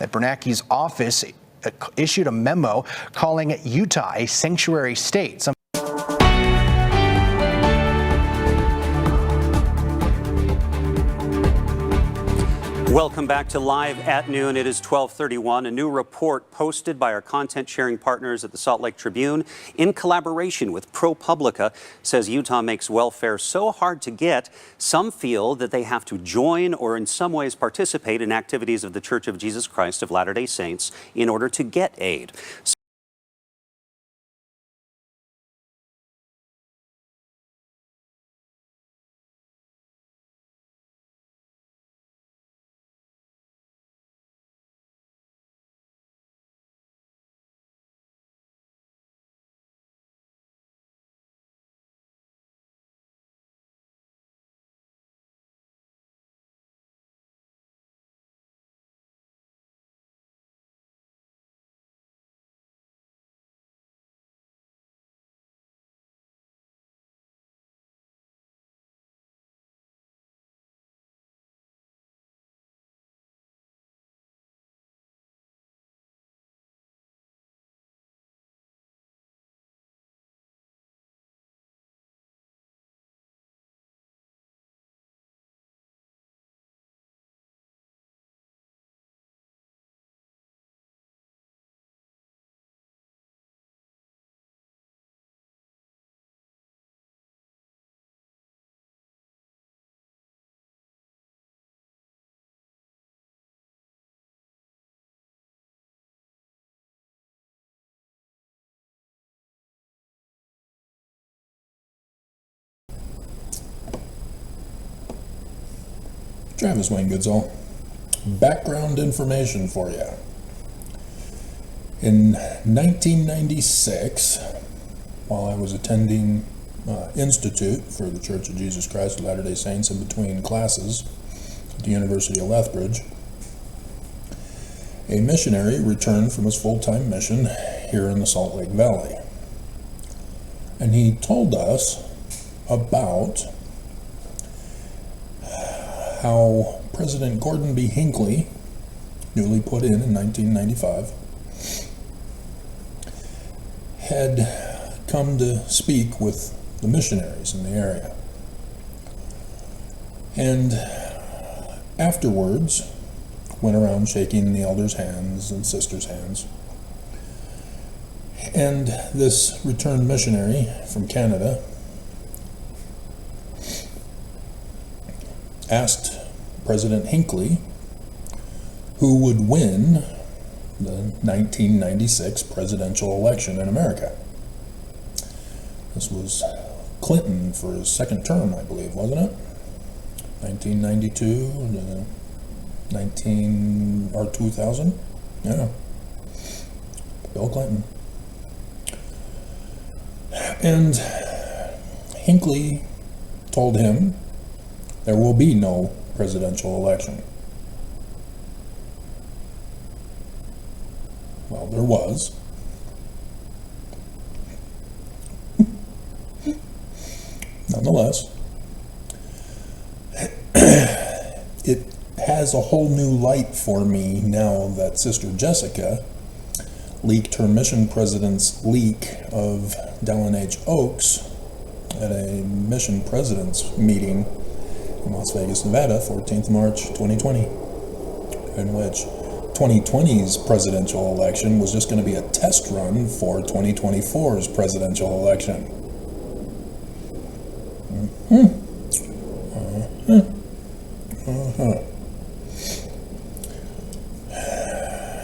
that Bernanke's office issued a memo calling Utah a sanctuary state. Welcome back to Live at Noon. It is 12:31. A new report posted by our content sharing partners at the Salt Lake Tribune in collaboration with ProPublica says Utah makes welfare so hard to get, some feel that they have to join or in some ways participate in activities of the Church of Jesus Christ of Latter-day Saints in order to get aid. Travis Wayne Goodsall. Background information for you. In 1996, while I was attending Institute for the Church of Jesus Christ of Latter-day Saints in between classes at the University of Lethbridge, a missionary returned from his full-time mission here in the Salt Lake Valley. And he told us about how President Gordon B. Hinckley, newly put in 1995, had come to speak with the missionaries in the area. And afterwards, went around shaking the elders' hands and sisters' hands. And this returned missionary from Canada asked President Hinckley who would win the 1996 presidential election in America. This was Clinton for his second term, I believe, wasn't it? 1992 to 2000? Yeah. Bill Clinton. And Hinckley told him there will be no presidential election. Well, there was. Nonetheless, it has a whole new light for me now that Sister Jessica leaked her mission president's leak of Dallin H. Oaks at a mission president's meeting in Las Vegas, Nevada, 14th March 2020, in which 2020's presidential election was just going to be a test run for 2024's presidential election.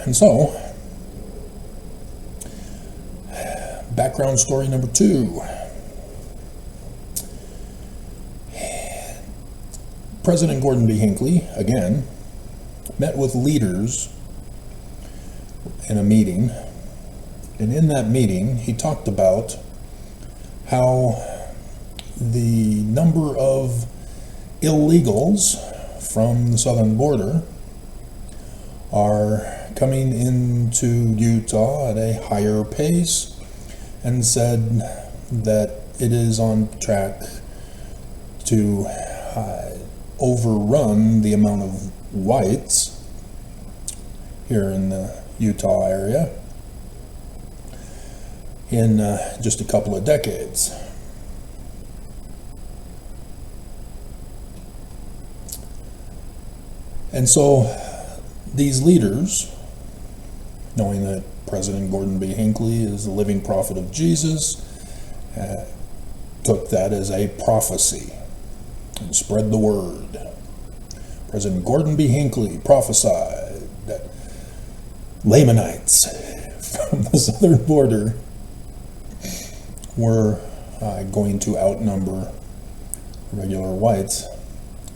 And so, background story number 2. President Gordon B. Hinckley, again, met with leaders in a meeting, and in that meeting he talked about how the number of illegals from the southern border are coming into Utah at a higher pace, and said that it is on track to overrun the amount of whites here in the Utah area in just a couple of decades. And so these leaders, knowing that President Gordon B. Hinckley is the living prophet of Jesus, took that as a prophecy and spread the word. President Gordon B. Hinckley prophesied that Lamanites from the southern border were going to outnumber regular whites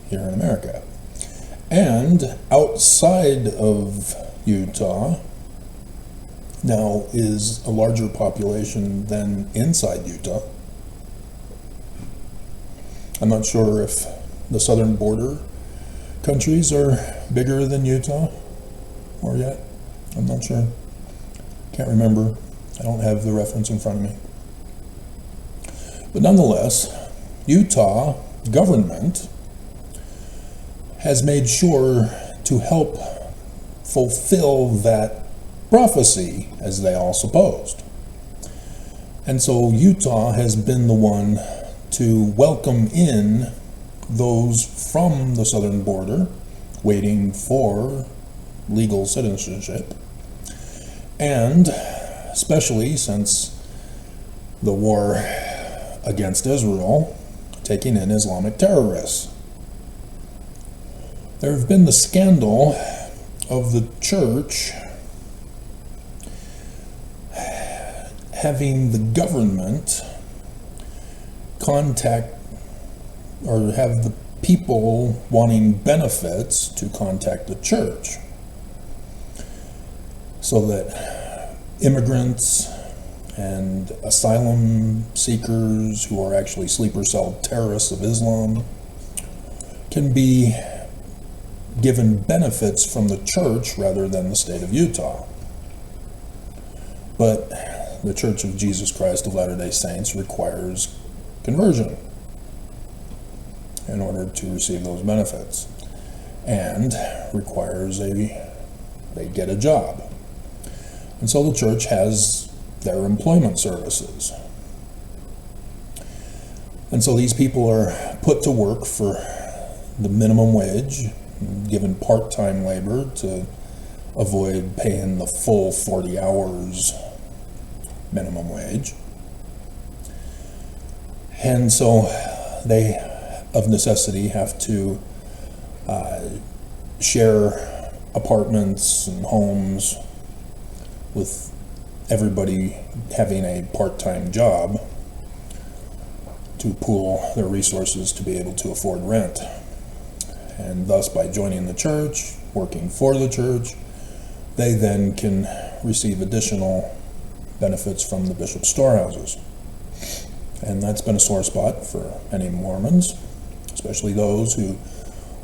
here in America. And outside of Utah now is a larger population than inside Utah. I'm not sure if the southern border countries are bigger than Utah or yet. I'm not sure. Can't remember. I don't have the reference in front of me. But nonetheless, Utah government has made sure to help fulfill that prophecy as they all supposed. And so Utah has been the one to welcome in those from the southern border waiting for legal citizenship, and especially since the war against Israel, taking in Islamic terrorists. There have been the scandal of the church having the government contact or have the people wanting benefits to contact the church so that immigrants and asylum seekers who are actually sleeper cell terrorists of Islam can be given benefits from the church rather than the state of Utah. But the Church of Jesus Christ of Latter-day Saints requires conversion in order to receive those benefits, and requires they get a job. And so the church has their employment services. And so these people are put to work for the minimum wage, given part-time labor to avoid paying the full 40 hours minimum wage. And so they, of necessity, have to share apartments and homes with everybody having a part-time job to pool their resources to be able to afford rent. And thus, by joining the church, working for the church, they then can receive additional benefits from the bishop's storehouses. And that's been a sore spot for many Mormons, especially those who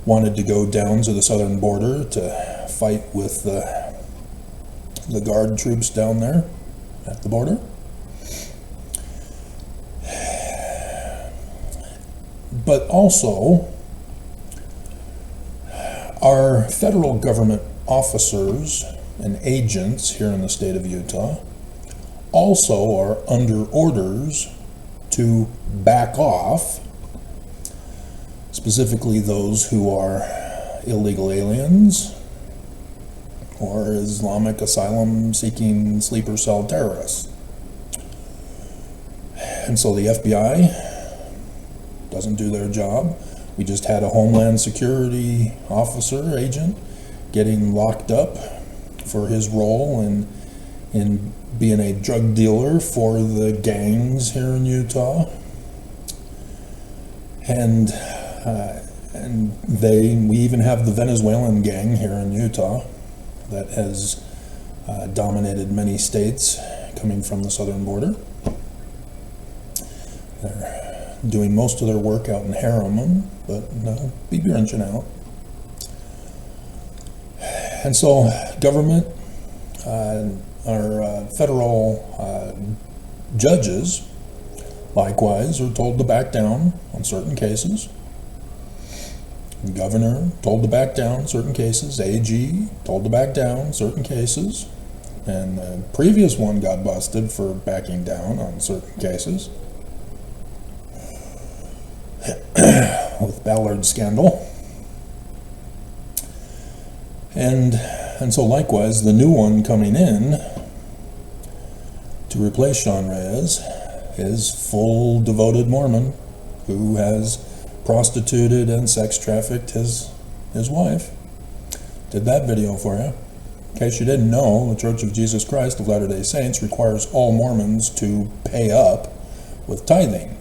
wanted to go down to the southern border to fight with the guard troops down there at the border. But also, our federal government officers and agents here in the state of Utah also are under orders to back off, specifically those who are illegal aliens or Islamic asylum seeking sleeper cell terrorists. And so the FBI doesn't do their job. We just had a Homeland Security officer, agent, getting locked up for his role in being a drug dealer for the gangs here in Utah. And we even have the Venezuelan gang here in Utah that has dominated many states coming from the southern border. They're doing most of their work out in Harriman, but no, be branching out. And so government, our federal judges, likewise, are told to back down on certain cases. Governor told to back down certain cases. AG told to back down certain cases. And the previous one got busted for backing down on certain cases. With Ballard's scandal. And so likewise, the new one coming in to replace Sean Reyes is full devoted Mormon who has prostituted and sex trafficked his wife. Did that video for you. In case you didn't know, the Church of Jesus Christ of Latter-day Saints requires all Mormons to pay up with tithing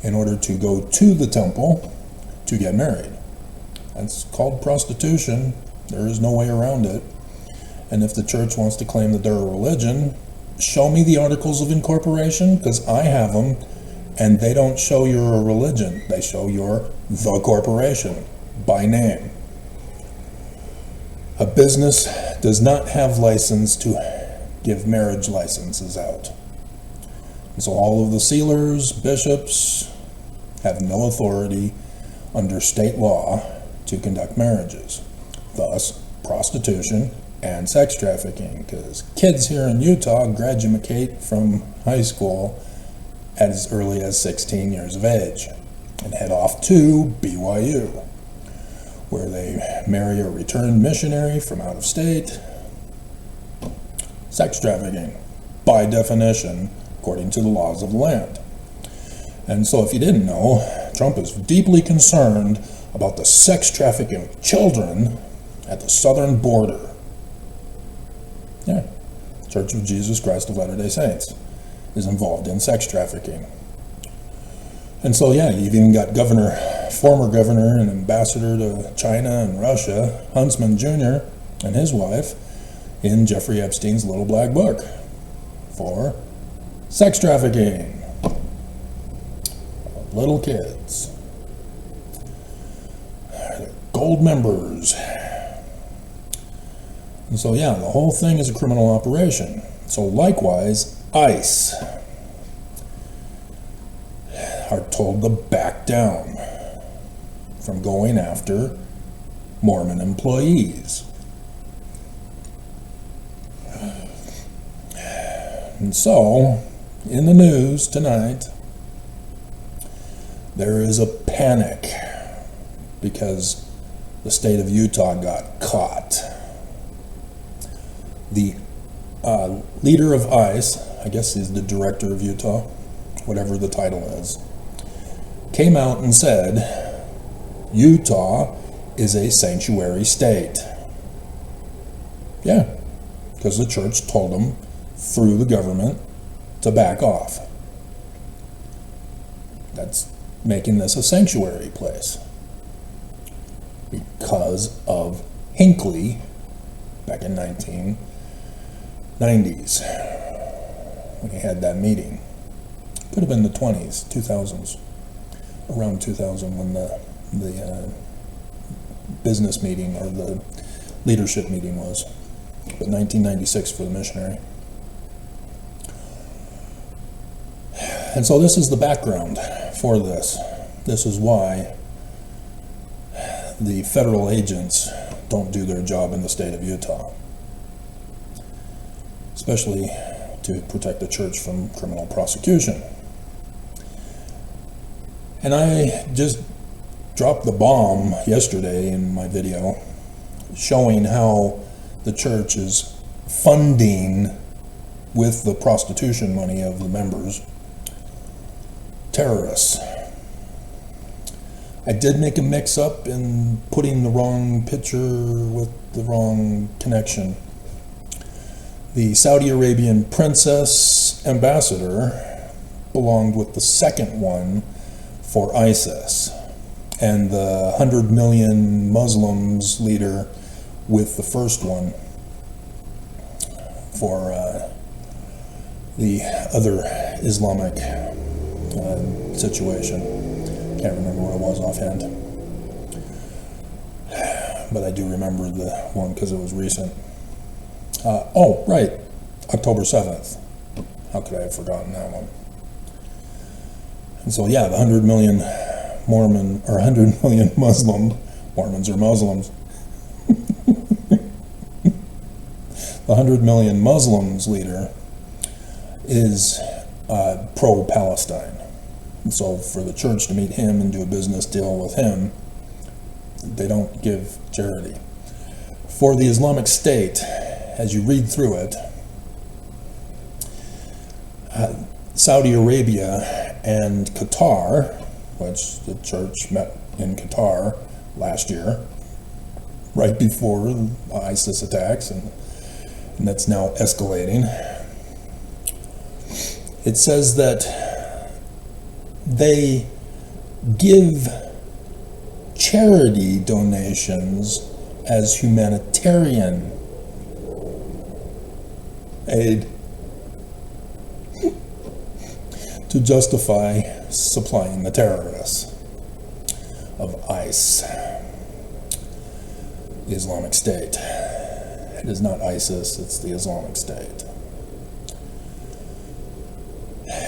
in order to go to the temple to get married. That's called prostitution. There is no way around it. And if the church wants to claim that they're a religion, show me the articles of incorporation, because I have them, and they don't show you're a religion. They show you're the corporation by name. A business does not have license to give marriage licenses out. And so all of the sealers, bishops, have no authority under state law to conduct marriages. Thus, prostitution and sex trafficking, because kids here in Utah graduate from high school as early as 16 years of age and head off to BYU, where they marry a returned missionary from out of state. Sex trafficking, by definition, according to the laws of the land. And so if you didn't know, Trump is deeply concerned about the sex trafficking of children at the southern border. Yeah, Church of Jesus Christ of Latter-day Saints is involved in sex trafficking. And so yeah, you've even got former governor and ambassador to China and Russia, Huntsman Jr. and his wife in Jeffrey Epstein's Little Black Book for sex trafficking of little kids. They're gold members. And so yeah, the whole thing is a criminal operation. So likewise, ICE are told to back down from going after Mormon employees. And so, in the news tonight, there is a panic because the state of Utah got caught. The leader of ICE, I guess he's the director of Utah, whatever the title is, came out and said, Utah is a sanctuary state. Yeah, because the church told them through the government to back off. That's making this a sanctuary place because of Hinckley back in 1990s when he had that meeting. Could have been the 20s, 2000s, around 2000 when the business meeting or the leadership meeting was, but 1996 for the missionary. And so this is the background for this. This is why the federal agents don't do their job in the state of Utah, especially to protect the church from criminal prosecution. And I just dropped the bomb yesterday in my video showing how the church is funding, with the prostitution money of the members, terrorists. I did make a mix-up in putting the wrong picture with the wrong connection. The Saudi Arabian princess ambassador belonged with the second one for ISIS, and the 100 million Muslims leader with the first one for the other Islamic situation. Can't remember what it was offhand, but I do remember the one because it was recent. Oh, right, October 7th. How could I have forgotten that one? And so, yeah, the 100 million Mormon or 100 million Muslim Mormons are Muslims. The 100 million Muslims leader is pro-Palestine. And so for the church to meet him and do a business deal with him, they don't give charity. For the Islamic State, as you read through it, Saudi Arabia and Qatar, which the church met in Qatar last year, right before the ISIS attacks, and that's now escalating. It says that they give charity donations as humanitarian aid to justify supplying the terrorists of ICE, the Islamic State. It is not ISIS, it's the Islamic State.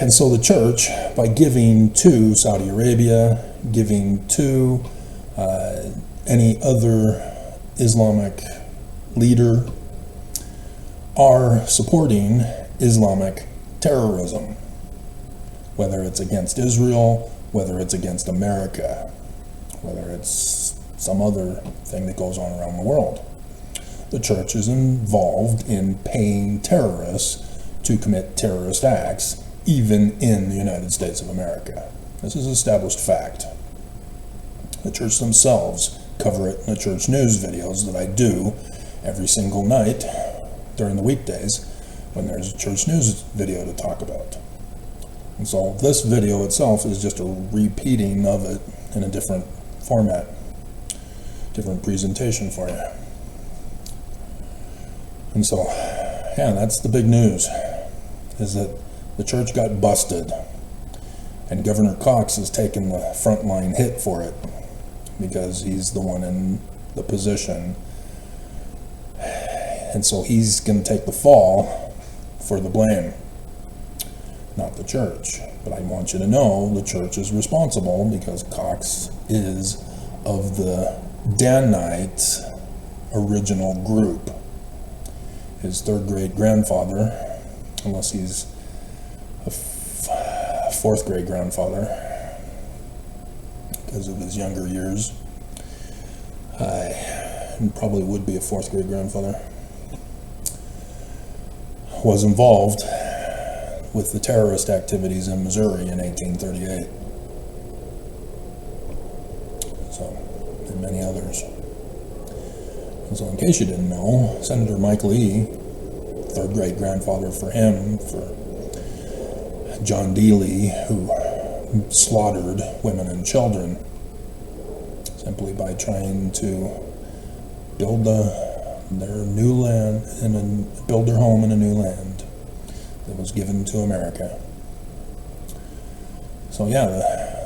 And so the church, by giving to Saudi Arabia, giving to any other Islamic leader, are supporting Islamic terrorism, whether it's against Israel, whether it's against America, whether it's some other thing that goes on around the world. The church is involved in paying terrorists to commit terrorist acts, even in the United States of America. This is established fact. The church themselves cover it in the church news videos that I do every single night during the weekdays when there's a church news video to talk about. And so this video itself is just a repeating of it in a different format, different presentation for you. And so, yeah, that's the big news, is that the church got busted, and Governor Cox has taken the frontline hit for it because he's the one in the position, and so he's going to take the fall for the blame, not the church. But I want you to know the church is responsible because Cox is of the Danite original group. His third great grandfather, unless he's a fourth great grandfather because of his younger years, and probably would be a fourth great grandfather, was involved with the terrorist activities in Missouri in 1838. So, and many others. And so in case you didn't know, Senator Mike Lee, third great grandfather for him, for John D. Lee, who slaughtered women and children simply by trying to build their new land and build their home in a new land that was given to America. So yeah,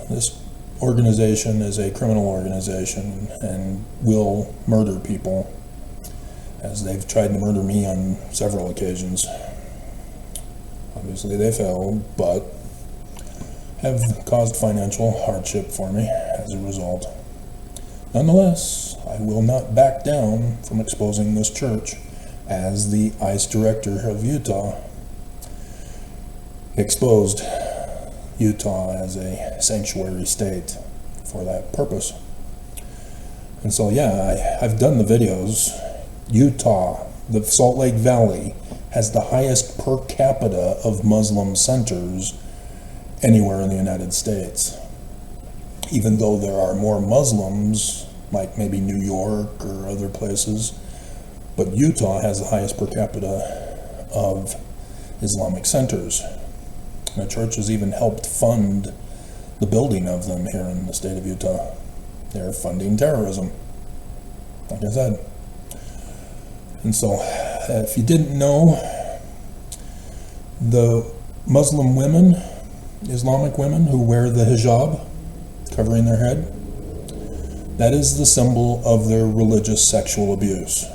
this organization is a criminal organization and will murder people, as they've tried to murder me on several occasions. Obviously they failed, but have caused financial hardship for me as a result. Nonetheless, I will not back down from exposing this church, as the ICE director of Utah exposed Utah as a sanctuary state for that purpose. And so yeah, I've done the videos. Utah, the Salt Lake Valley, has the highest per capita of Muslim centers anywhere in the United States. Even though there are more Muslims, like maybe New York or other places, but Utah has the highest per capita of Islamic centers. The church has even helped fund the building of them here in the state of Utah. They're funding terrorism, like I said. And so, if you didn't know, the Muslim women, Islamic women who wear the hijab, covering their head, that is the symbol of their religious sexual abuse.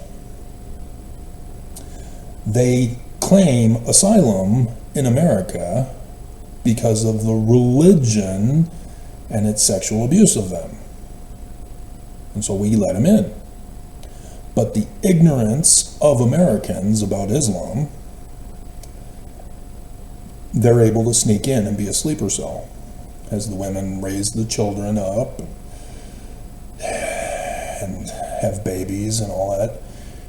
They claim asylum in America because of the religion and its sexual abuse of them. And so we let them in. But the ignorance of Americans about Islam, they're able to sneak in and be a sleeper cell as the women raise the children up and have babies and all that.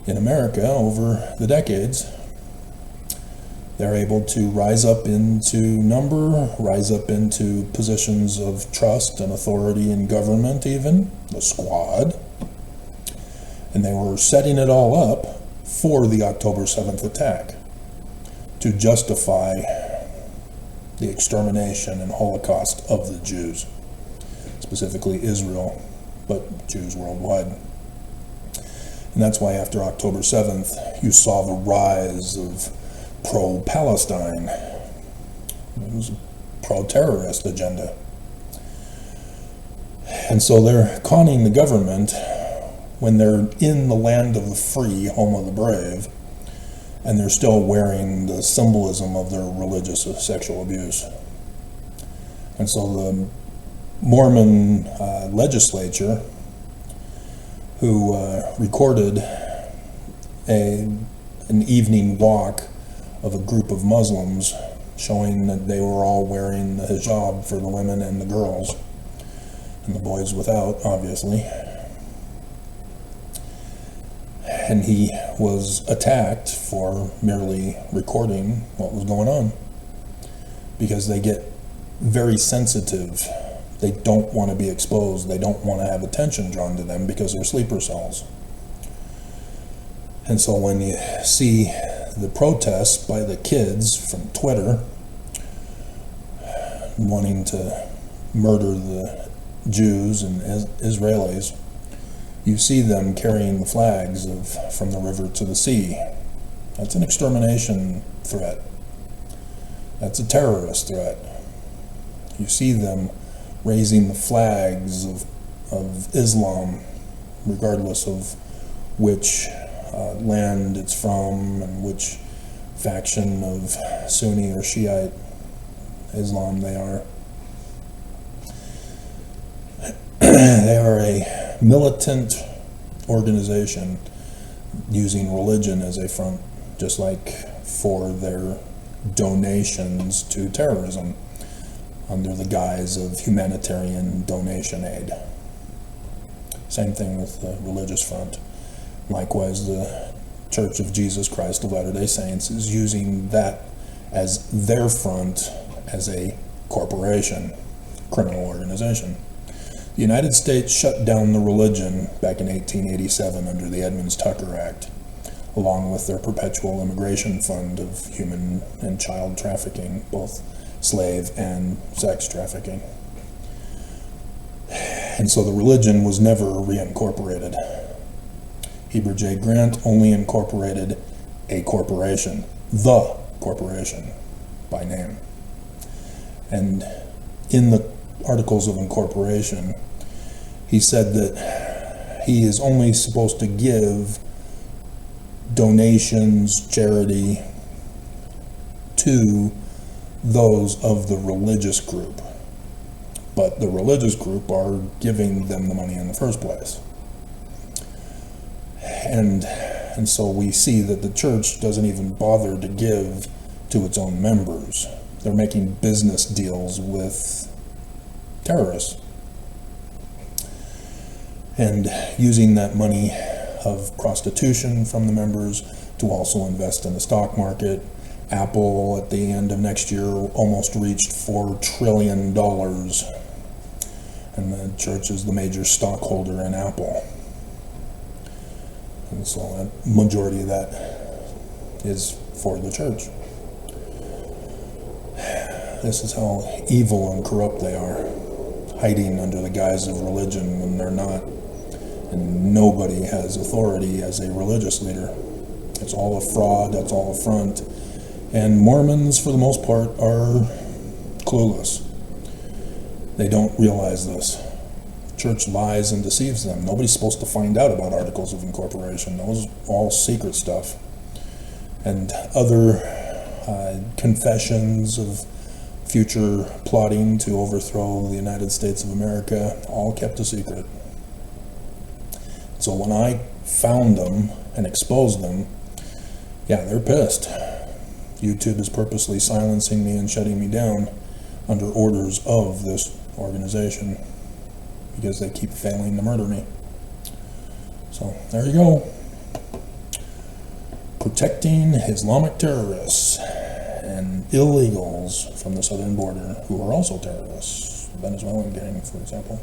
In America, over the decades, they're able to rise up into number, rise up into positions of trust and authority in government even, the squad. And they were setting it all up for the October 7th attack to justify the extermination and Holocaust of the Jews, specifically Israel, but Jews worldwide. And that's why after October 7th, you saw the rise of pro-Palestine. It was a pro-terrorist agenda. And so they're conning the government when they're in the land of the free, home of the brave, and they're still wearing the symbolism of their religious sexual abuse. And so the Mormon legislature, who recorded an evening walk of a group of Muslims showing that they were all wearing the hijab for the women and the girls, and the boys without, obviously. And he was attacked for merely recording what was going on, because they get very sensitive. They don't want to be exposed. They don't want to have attention drawn to them because they're sleeper cells. And so when you see the protests by the kids from Twitter wanting to murder the Jews and Israelis, you see them carrying the flags of from the river to the sea. That's an extermination threat. That's a terrorist threat. You see them raising the flags of Islam, regardless of which land it's from and which faction of Sunni or Shiite Islam they are. They are a militant organization using religion as a front, just like for their donations to terrorism under the guise of humanitarian donation aid. Same thing with the religious front. Likewise, the Church of Jesus Christ of Latter-day Saints is using that as their front as a corporation, criminal organization. The United States shut down the religion back in 1887 under the Edmunds-Tucker Act, along with their perpetual immigration fund of human and child trafficking, both slave and sex trafficking. And so the religion was never reincorporated. Heber J. Grant only incorporated a corporation, the corporation, by name. And in the Articles of Incorporation, he said that he is only supposed to give donations, charity, to those of the religious group. But the religious group are giving them the money in the first place. And so we see that the church doesn't even bother to give to its own members. They're making business deals with terrorists and using that money of prostitution from the members to also invest in the stock market. Apple at the end of next year almost reached $4 trillion, and the church is the major stockholder in Apple. And so a majority of that is for the church. This is how evil and corrupt they are, hiding under the guise of religion when they're not. And nobody has authority as a religious leader. It's all a fraud, that's all a front. And Mormons, for the most part, are clueless. They don't realize this. Church lies and deceives them. Nobody's supposed to find out about Articles of Incorporation. Those are all secret stuff. And other confessions of future plotting to overthrow the United States of America, all kept a secret. So when I found them and exposed them, yeah, they're pissed. YouTube is purposely silencing me and shutting me down under orders of this organization because they keep failing to murder me. So there you go. Protecting Islamic terrorists and illegals from the southern border who are also terrorists. Venezuelan gang, for example.